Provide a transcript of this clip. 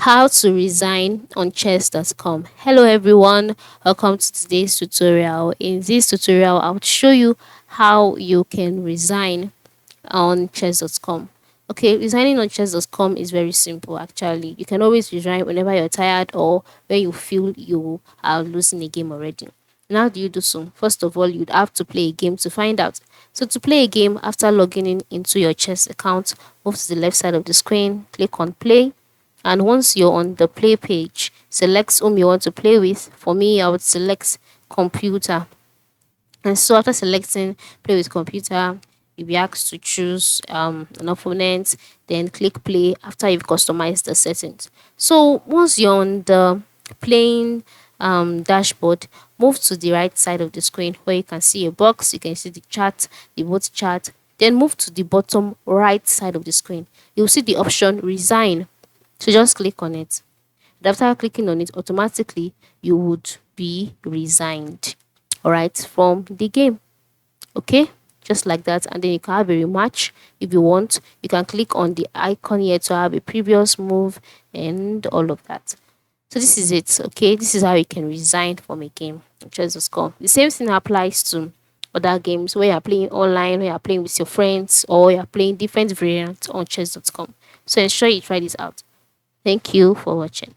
How to resign on chess.com. Hello everyone, welcome to today's tutorial. In this tutorial, I'll show you how you can resign on chess.com. Okay, resigning on chess.com is very simple actually. You can always resign whenever you're tired or when you feel you are losing a game already. And how do you do so? First of all, you'd have to play a game to find out. So to play a game, after logging in into your chess account, move to the left side of the screen, click on play, and once you're on the play page, select whom you want to play with. For me, I would select computer. And so after selecting play with computer, you'll be asked to choose an opponent, then click play after you've customized the settings. So once you're on the playing dashboard, move to the right side of the screen where you can see a box, you can see the chat, the vote chat, then move to the bottom right side of the screen. You'll see the option resign. So just click on it. And after clicking on it, automatically you would be resigned, all right, from the game. Okay, just like that. And then you can have a rematch if you want. You can click on the icon here to have a previous move and all of that. So this is it. Okay, this is how you can resign from a game on chess.com. The same thing applies to other games where you're playing online, where you're playing with your friends, or you're playing different variants on chess.com. So ensure you try this out. Thank you for watching.